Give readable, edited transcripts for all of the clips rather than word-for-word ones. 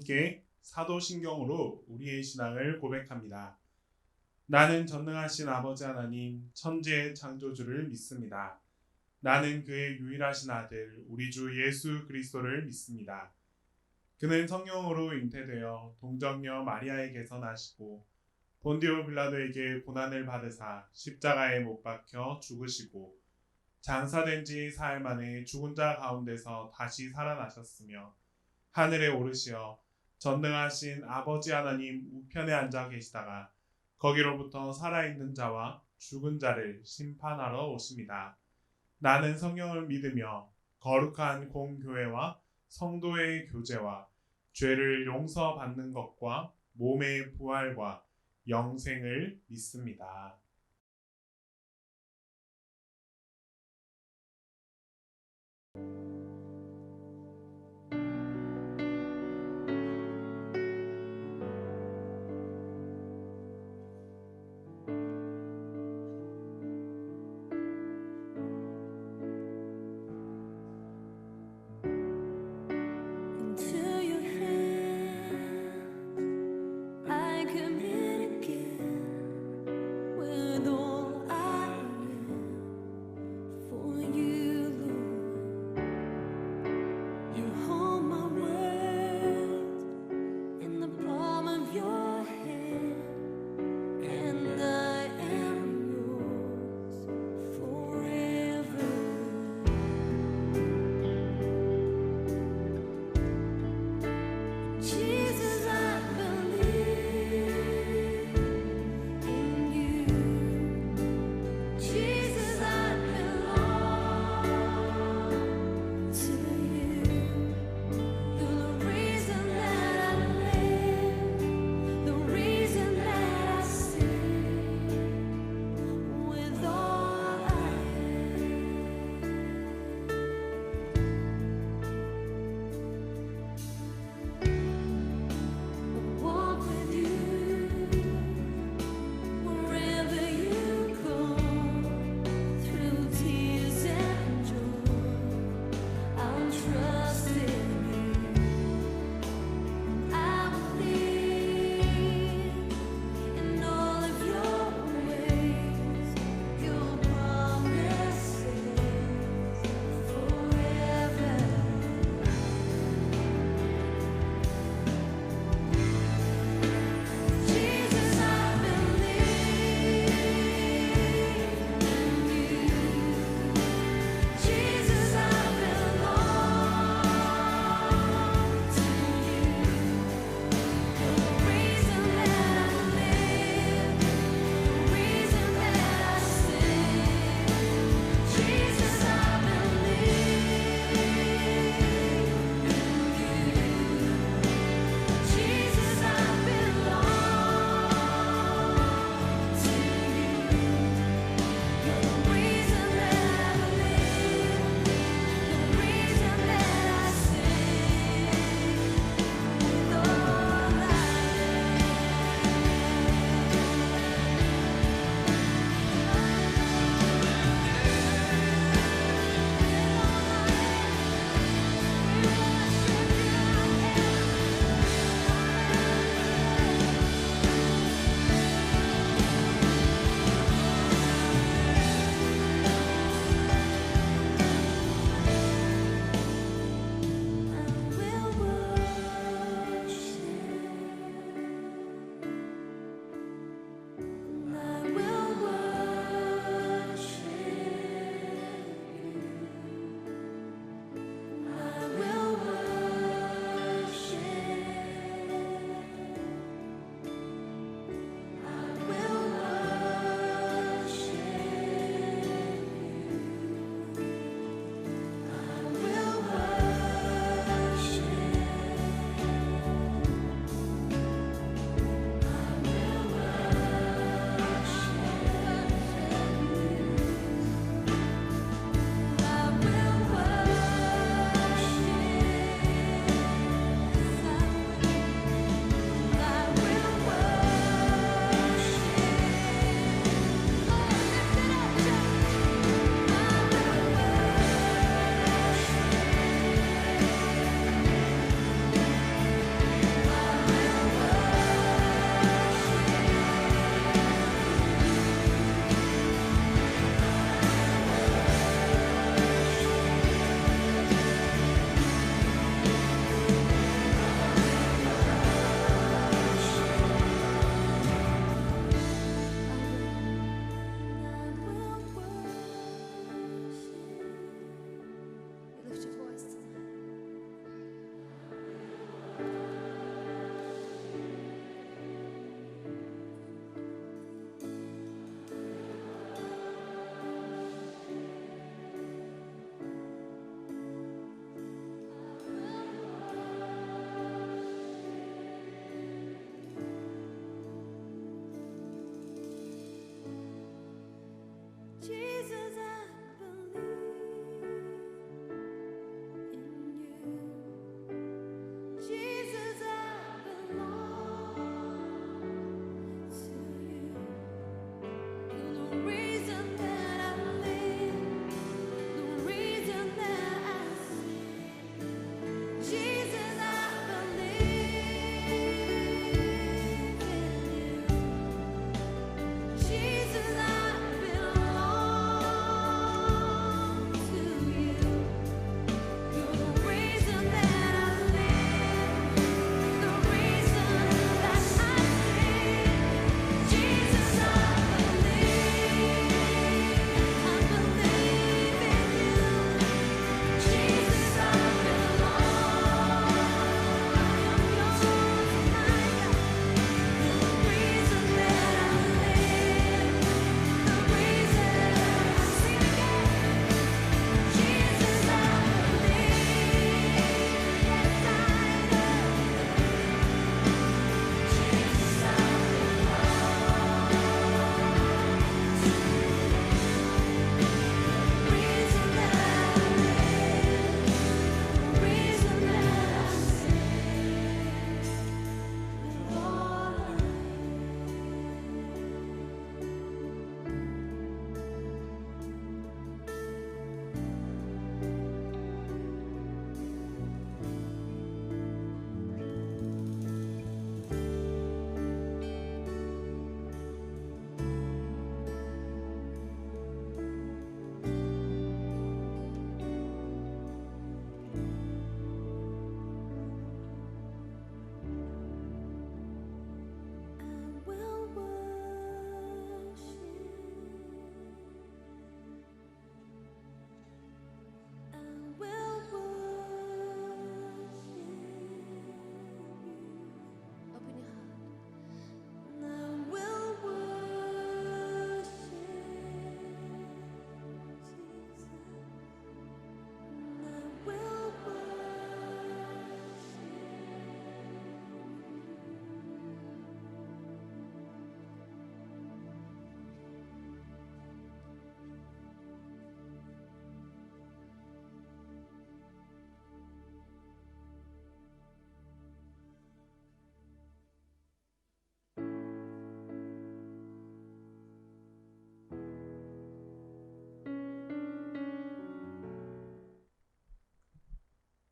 함께 사도신경으로 우리의 신앙을 고백합니다. 나는 전능하신 아버지 하나님, 천지의 창조주를 믿습니다. 나는 그의 유일하신 아들, 우리 주 예수 그리스도를 믿습니다. 그는 성령으로 잉태되어 동정녀 마리아에게서 나시고 본디오 빌라도에게 고난을 받으사 십자가에 못 박혀 죽으시고 장사된 지 사흘 만에 죽은 자 가운데서 다시 살아나셨으며 하늘에 오르시어 전능하신 아버지 하나님 우편에 앉아 계시다가 거기로부터 살아있는 자와 죽은 자를 심판하러 오십니다. 나는 성령을 믿으며 거룩한 공교회와 성도의 교제와 죄를 용서받는 것과 몸의 부활과 영생을 믿습니다. Into your hand I commit again with all I am for you, Lord.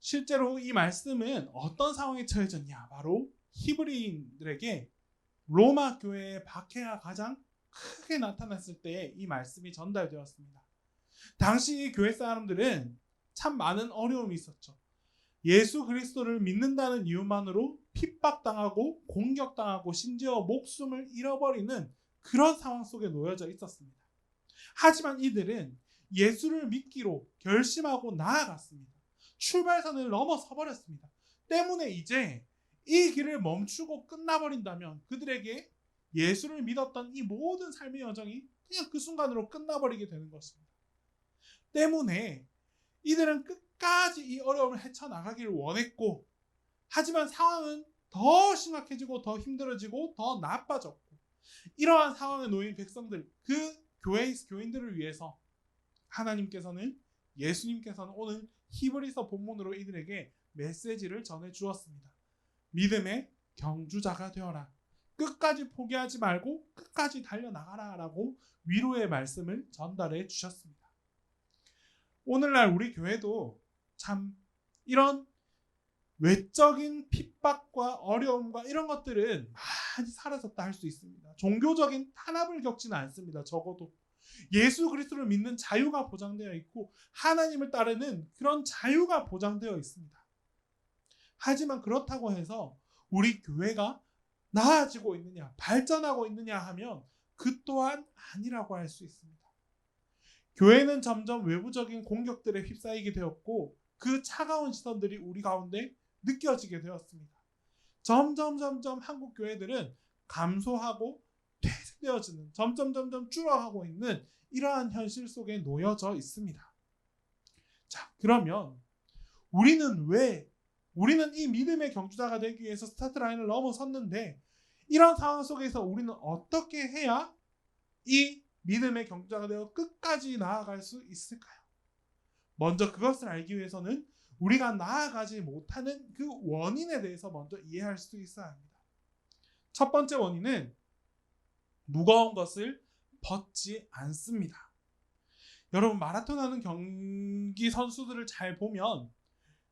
실제로 이 말씀은 어떤 상황에 처해졌냐? 바로 히브리인들에게 로마 교회의 박해가 가장 크게 나타났을 때 이 말씀이 전달되었습니다. 당시 교회 사람들은 참 많은 어려움이 있었죠. 예수 그리스도를 믿는다는 이유만으로 핍박당하고 공격당하고 심지어 목숨을 잃어버리는 그런 상황 속에 놓여져 있었습니다. 하지만 이들은 예수를 믿기로 결심하고 나아갔습니다. 출발선을 넘어서 버렸습니다. 때문에 이제 이 길을 멈추고 끝나버린다면 그들에게 예수를 믿었던 이 모든 삶의 여정이 그냥 그 순간으로 끝나버리게 되는 것입니다. 때문에 이들은 끝까지 이 어려움을 헤쳐나가기를 원했고, 하지만 상황은 더 심각해지고 더 힘들어지고 더 나빠졌고, 이러한 상황에 놓인 백성들, 그 교인들을 위해서 예수님께서는 오늘 히브리서 본문으로 이들에게 메시지를 전해 주었습니다. 믿음의 경주자가 되어라. 끝까지 포기하지 말고 끝까지 달려나가라 라고 위로의 말씀을 전달해 주셨습니다. 오늘날 우리 교회도 참 이런 외적인 핍박과 어려움과 이런 것들은 많이 사라졌다 할 수 있습니다. 종교적인 탄압을 겪지는 않습니다. 적어도 예수 그리스도를 믿는 자유가 보장되어 있고 하나님을 따르는 그런 자유가 보장되어 있습니다. 하지만 그렇다고 해서 우리 교회가 나아지고 있느냐, 발전하고 있느냐 하면 그 또한 아니라고 할 수 있습니다. 교회는 점점 외부적인 공격들에 휩싸이게 되었고 그 차가운 시선들이 우리 가운데 느껴지게 되었습니다. 점점 한국 교회들은 감소하고 퇴색되어지는, 점점 줄어가고 있는 이러한 현실 속에 놓여져 있습니다. 자, 그러면 우리는 이 믿음의 경주자가 되기 위해서 스타트 라인을 넘어섰는데, 이런 상황 속에서 우리는 어떻게 해야 이 믿음의 경주자가 되어 끝까지 나아갈 수 있을까요? 먼저 그것을 알기 위해서는 우리가 나아가지 못하는 그 원인에 대해서 먼저 이해할 수 있어야 합니다. 첫 번째 원인은 무거운 것을 벗지 않습니다. 여러분, 마라톤 하는 경기 선수들을 잘 보면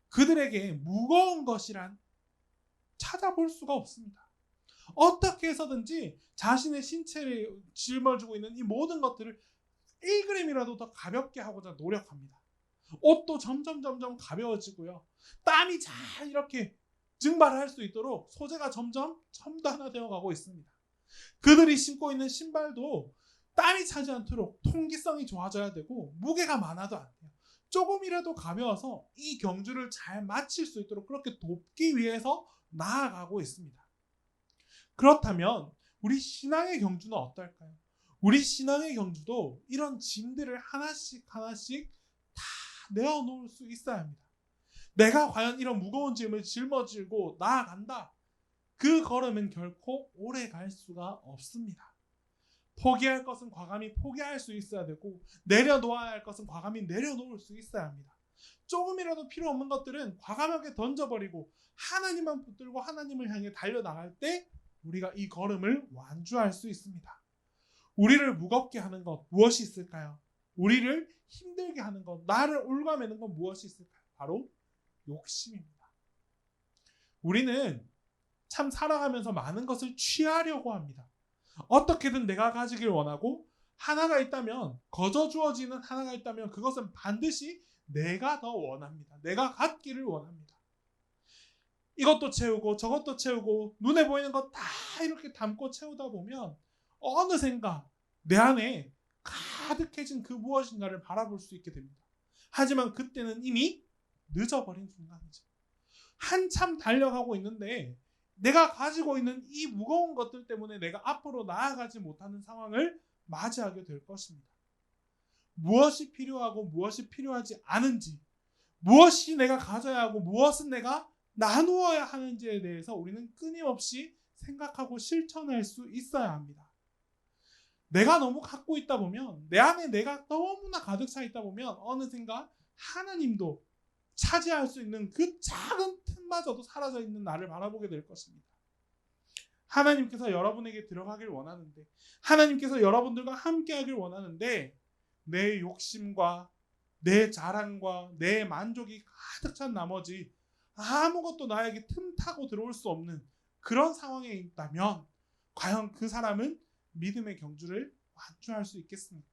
그들에게 무거운 것이란 찾아볼 수가 없습니다. 어떻게 해서든지 자신의 신체를 짊어지고 있는 이 모든 것들을 1g이라도 더 가볍게 하고자 노력합니다. 옷도 점점 가벼워지고요. 땀이 잘 이렇게 증발할 수 있도록 소재가 점점 첨단화되어 가고 있습니다. 그들이 신고 있는 신발도 땀이 차지 않도록 통기성이 좋아져야 되고 무게가 많아도 안 돼요. 조금이라도 가벼워서 이 경주를 잘 마칠 수 있도록 그렇게 돕기 위해서 나아가고 있습니다. 그렇다면 우리 신앙의 경주는 어떨까요? 우리 신앙의 경주도 이런 짐들을 하나씩 다 내어놓을 수 있어야 합니다. 내가 과연 이런 무거운 짐을 짊어지고 나아간다. 그 걸음은 결코 오래 갈 수가 없습니다. 포기할 것은 과감히 포기할 수 있어야 되고 내려놓아야 할 것은 과감히 내려놓을 수 있어야 합니다. 조금이라도 필요 없는 것들은 과감하게 던져버리고 하나님만 붙들고 하나님을 향해 달려나갈 때 우리가 이 걸음을 완주할 수 있습니다. 우리를 무겁게 하는 것 무엇이 있을까요? 우리를 힘들게 하는 것, 나를 올가매는 것 무엇이 있을까요? 바로 욕심입니다. 우리는 참 살아가면서 많은 것을 취하려고 합니다. 어떻게든 내가 가지길 원하고 하나가 있다면, 거저 주어지는 하나가 있다면 그것은 반드시 내가 더 원합니다. 내가 갖기를 원합니다. 이것도 채우고 저것도 채우고 눈에 보이는 것 다 이렇게 담고 채우다 보면 어느샌가 내 안에 가득해진 그 무엇인가를 바라볼 수 있게 됩니다. 하지만 그때는 이미 늦어버린 순간이죠. 한참 달려가고 있는데 내가 가지고 있는 이 무거운 것들 때문에 내가 앞으로 나아가지 못하는 상황을 맞이하게 될 것입니다. 무엇이 필요하고 무엇이 필요하지 않은지, 무엇이 내가 가져야 하고 무엇은 내가 나누어야 하는지에 대해서 우리는 끊임없이 생각하고 실천할 수 있어야 합니다. 내가 너무 갖고 있다 보면, 내 안에 내가 너무나 가득 차 있다 보면 어느샌가 하나님도 차지할 수 있는 그 작은 틈마저도 사라져 있는 나를 바라보게 될 것입니다. 하나님께서 여러분에게 들어가길 원하는데, 하나님께서 여러분들과 함께하길 원하는데 내 욕심과 내 자랑과 내 만족이 가득 찬 나머지 아무것도 나에게 틈타고 들어올 수 없는 그런 상황에 있다면 과연 그 사람은 믿음의 경주를 완주할 수 있겠습니까?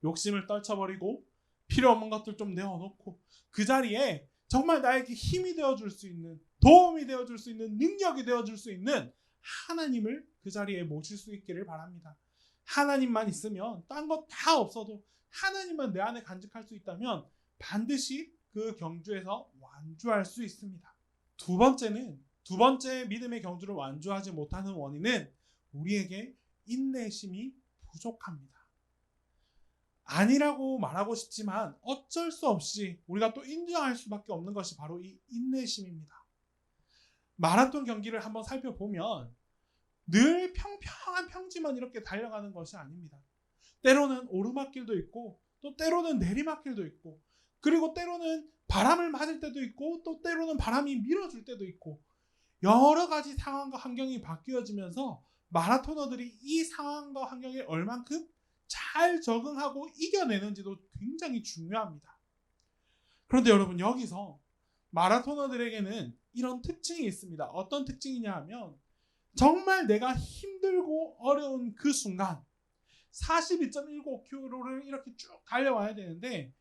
욕심을 떨쳐버리고 필요 없는 것들 좀 내어놓고 그 자리에 정말 나에게 힘이 되어줄 수 있는, 도움이 되어줄 수 있는, 능력이 되어줄 수 있는 하나님을 그 자리에 모실 수 있기를 바랍니다. 하나님만 있으면 딴 거 다 없어도 하나님만 내 안에 간직할 수 있다면 반드시 그 경주에서 완주할 수 있습니다. 두 번째 믿음의 경주를 완주하지 못하는 원인은 우리에게 인내심이 부족합니다. 아니라고 말하고 싶지만 어쩔 수 없이 우리가 또 인정할 수밖에 없는 것이 바로 이 인내심입니다. 마라톤 경기를 한번 살펴보면 늘 평평한 평지만 이렇게 달려가는 것이 아닙니다. 때로는 오르막길도 있고 또 때로는 내리막길도 있고 그리고 때로는 바람을 맞을 때도 있고 또 때로는 바람이 밀어줄 때도 있고 여러 가지 상황과 환경이 바뀌어지면서 마라토너들이 이 상황과 환경에 얼만큼 잘 적응하고 이겨내는지도 굉장히 중요합니다. 그런데 여러분 여기서 마라토너들에게는 이런 특징이 있습니다. 어떤 특징이냐 하면 정말 내가 힘들고 어려운 그 순간 42.195km를 이렇게 쭉 달려와야 되는데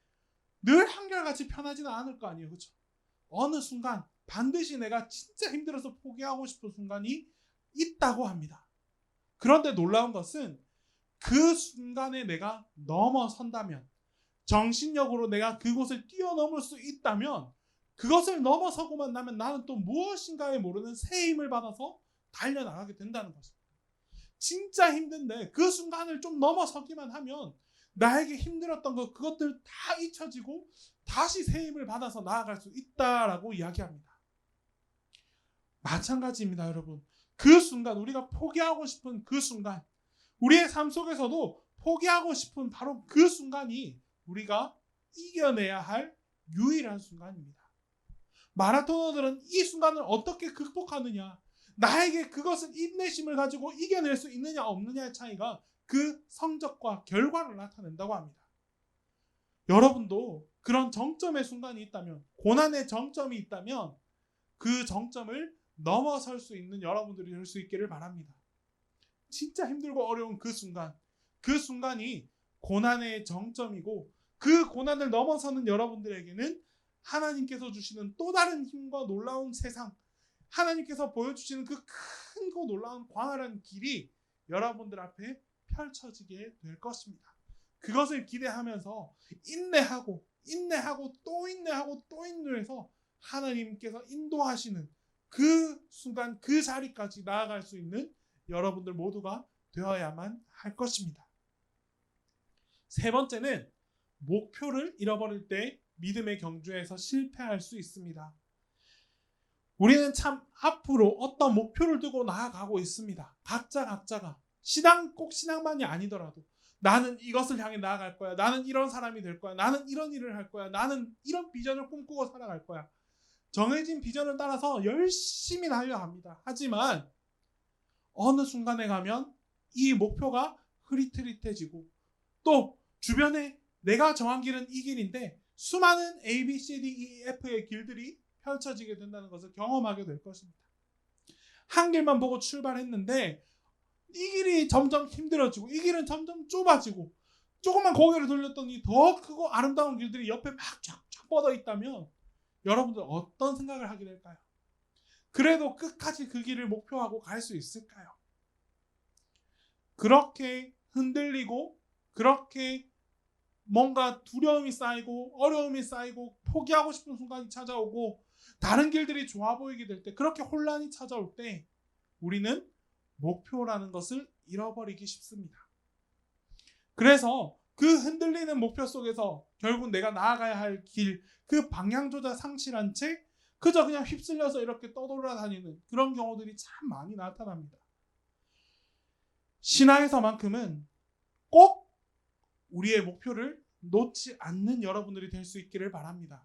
늘 한결같이 편하지는 않을 거 아니에요. 그렇죠? 어느 순간 반드시 내가 진짜 힘들어서 포기하고 싶은 순간이 있다고 합니다. 그런데 놀라운 것은 그 순간에 내가 넘어선다면 정신력으로 내가 그곳을 뛰어넘을 수 있다면 그것을 넘어서고만 나면 나는 또 무엇인가에 모르는 새 힘을 받아서 달려나가게 된다는 것입니다. 진짜 힘든데 그 순간을 좀 넘어서기만 하면 나에게 힘들었던 그것들 다 잊혀지고 다시 새 힘을 받아서 나아갈 수 있다라고 이야기합니다. 마찬가지입니다, 여러분. 그 순간 우리가 포기하고 싶은 그 순간 우리의 삶 속에서도 포기하고 싶은 바로 그 순간이 우리가 이겨내야 할 유일한 순간입니다. 마라토너들은 이 순간을 어떻게 극복하느냐, 나에게 그것을 인내심을 가지고 이겨낼 수 있느냐 없느냐의 차이가 그 성적과 결과를 나타낸다고 합니다. 여러분도 그런 정점의 순간이 있다면, 고난의 정점이 있다면 그 정점을 넘어설 수 있는 여러분들이 될 수 있기를 바랍니다. 진짜 힘들고 어려운 그 순간, 그 순간이 고난의 정점이고 그 고난을 넘어서는 여러분들에게는 하나님께서 주시는 또 다른 힘과 놀라운 세상, 하나님께서 보여주시는 그 크고 놀라운 광활한 길이 여러분들 앞에 펼쳐지게 될 것입니다. 그것을 기대하면서 인내하고 또 인내하고 또 인내해서 하나님께서 인도하시는 그 순간 그 자리까지 나아갈 수 있는 여러분들 모두가 되어야만 할 것입니다. 세 번째는 목표를 잃어버릴 때 믿음의 경주에서 실패할 수 있습니다. 우리는 참 앞으로 어떤 목표를 두고 나아가고 있습니다. 각자가 꼭 신앙만이 아니더라도 나는 이것을 향해 나아갈 거야. 나는 이런 사람이 될 거야. 나는 이런 일을 할 거야. 나는 이런 비전을 꿈꾸고 살아갈 거야. 정해진 비전을 따라서 열심히 달려갑니다. 하지만 어느 순간에 가면 이 목표가 흐릿흐릿해지고 또 주변에 내가 정한 길은 이 길인데 수많은 A, B, C, D, E, F의 길들이 펼쳐지게 된다는 것을 경험하게 될 것입니다. 한 길만 보고 출발했는데 이 길이 점점 힘들어지고 이 길은 점점 좁아지고 조금만 고개를 돌렸더니 더 크고 아름다운 길들이 옆에 막 쫙쫙 뻗어 있다면 여러분들 어떤 생각을 하게 될까요? 그래도 끝까지 그 길을 목표하고 갈 수 있을까요? 그렇게 흔들리고 그렇게 뭔가 두려움이 쌓이고 어려움이 쌓이고 포기하고 싶은 순간이 찾아오고 다른 길들이 좋아 보이게 될 때, 그렇게 혼란이 찾아올 때 우리는 목표라는 것을 잃어버리기 쉽습니다. 그래서 그 흔들리는 목표 속에서 결국 내가 나아가야 할 길, 그 방향조차 상실한 채 그저 그냥 휩쓸려서 이렇게 떠돌아다니는 그런 경우들이 참 많이 나타납니다. 신앙에서만큼은 꼭 우리의 목표를 놓지 않는 여러분들이 될 수 있기를 바랍니다.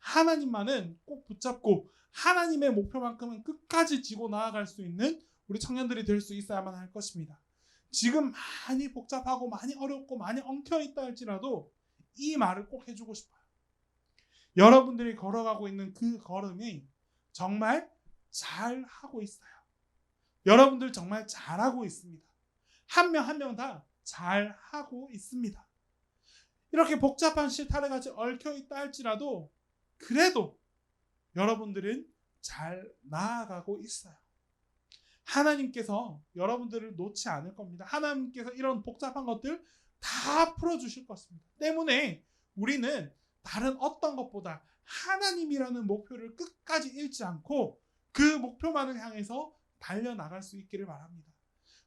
하나님만은 꼭 붙잡고 하나님의 목표만큼은 끝까지 지고 나아갈 수 있는 우리 청년들이 될 수 있어야만 할 것입니다. 지금 많이 복잡하고 많이 어렵고 많이 엉켜있다 할지라도 이 말을 꼭 해주고 싶어요. 여러분들이 걸어가고 있는 그 걸음이 정말 잘 하고 있어요. 여러분들 정말 잘하고 있습니다. 한 명 한 명 다 잘하고 있습니다. 이렇게 복잡한 실타래 같이 얽혀 있다 할지라도 그래도 여러분들은 잘 나아가고 있어요. 하나님께서 여러분들을 놓지 않을 겁니다. 하나님께서 이런 복잡한 것들 다 풀어주실 것입니다. 때문에 우리는 다른 어떤 것보다 하나님이라는 목표를 끝까지 잃지 않고 그 목표만을 향해서 달려나갈 수 있기를 바랍니다.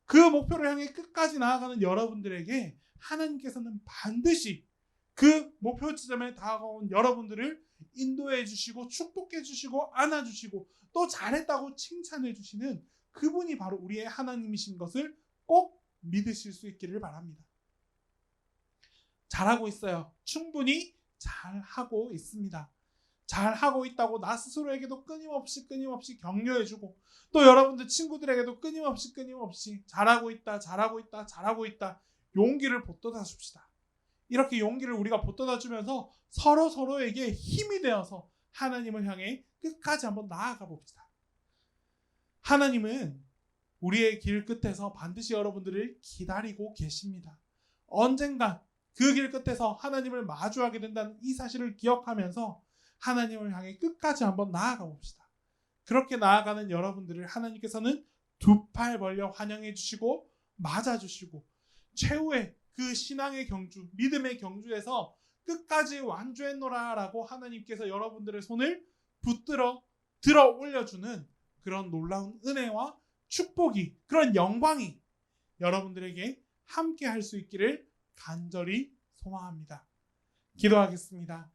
그 목표를 향해 끝까지 나아가는 여러분들에게 하나님께서는 반드시 그 목표 지점에 다가온 여러분들을 인도해 주시고 축복해 주시고 안아주시고 또 잘했다고 칭찬해 주시는 그분이 바로 우리의 하나님이신 것을 꼭 믿으실 수 있기를 바랍니다. 잘하고 있어요. 충분히 잘하고 있습니다. 잘하고 있다고 나 스스로에게도 끊임없이 격려해주고 또 여러분들 친구들에게도 끊임없이 잘하고 있다 용기를 북돋아 줍시다. 이렇게 용기를 우리가 북돋아 주면서 서로에게 힘이 되어서 하나님을 향해 끝까지 한번 나아가 봅시다. 하나님은 우리의 길 끝에서 반드시 여러분들을 기다리고 계십니다. 언젠가 그 길 끝에서 하나님을 마주하게 된다는 이 사실을 기억하면서 하나님을 향해 끝까지 한번 나아가 봅시다. 그렇게 나아가는 여러분들을 하나님께서는 두 팔 벌려 환영해 주시고 맞아 주시고 최후의 그 신앙의 경주, 믿음의 경주에서 끝까지 완주했노라라고 하나님께서 여러분들의 손을 붙들어 들어 올려주는 그런 놀라운 은혜와 축복이, 그런 영광이 여러분들에게 함께 할 수 있기를 간절히 소망합니다. 기도하겠습니다.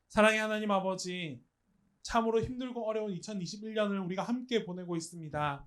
사랑의 하나님 아버지, 참으로 힘들고 어려운 2021년을 우리가 함께 보내고 있습니다.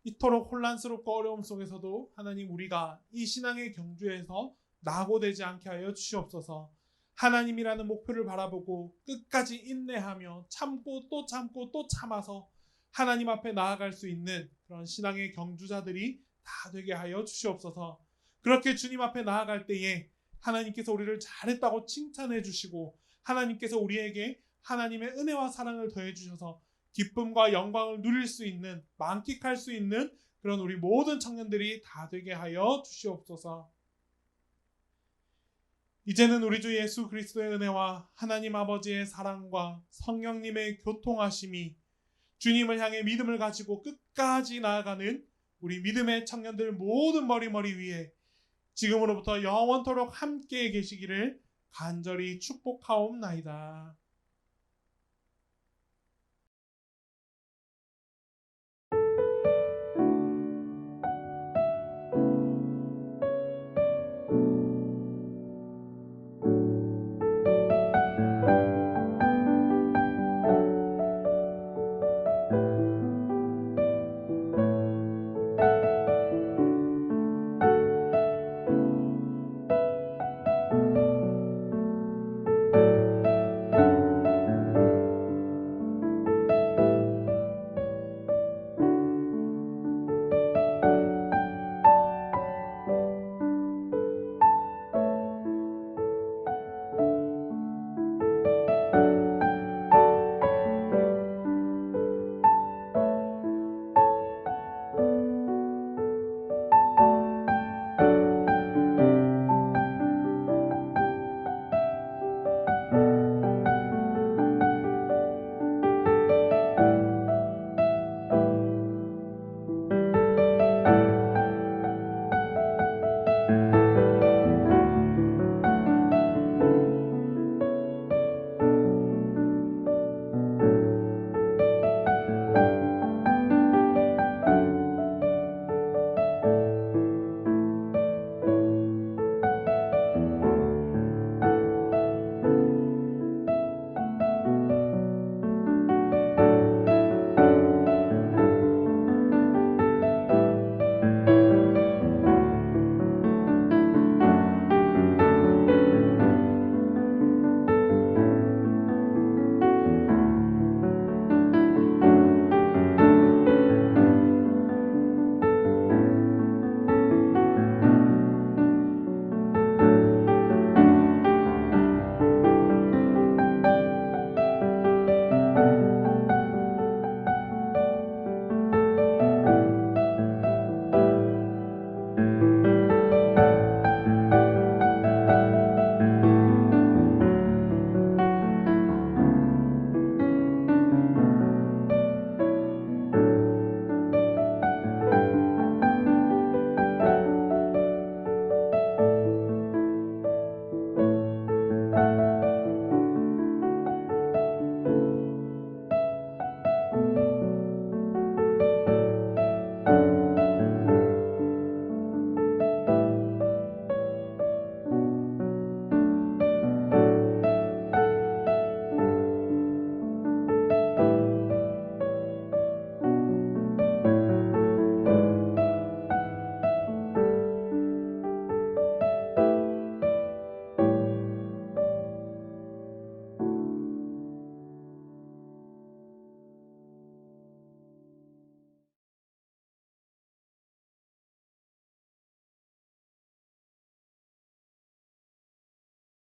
이토록 혼란스럽고 어려움 속에서도 하나님, 우리가 이 신앙의 경주에서 낙오되지 않게 하여 주시옵소서. 하나님이라는 목표를 바라보고 끝까지 인내하며 참고 또 참아서 하나님 앞에 나아갈 수 있는 그런 신앙의 경주자들이 다 되게 하여 주시옵소서. 그렇게 주님 앞에 나아갈 때에 하나님께서 우리를 잘했다고 칭찬해 주시고 하나님께서 우리에게 하나님의 은혜와 사랑을 더해 주셔서 기쁨과 영광을 누릴 수 있는, 만끽할 수 있는 그런 우리 모든 청년들이 다 되게 하여 주시옵소서. 이제는 우리 주 예수 그리스도의 은혜와 하나님 아버지의 사랑과 성령님의 교통하심이 주님을 향해 믿음을 가지고 끝까지 나아가는 우리 믿음의 청년들 모든 머리 위에 지금으로부터 영원토록 함께 계시기를 간절히 축복하옵나이다.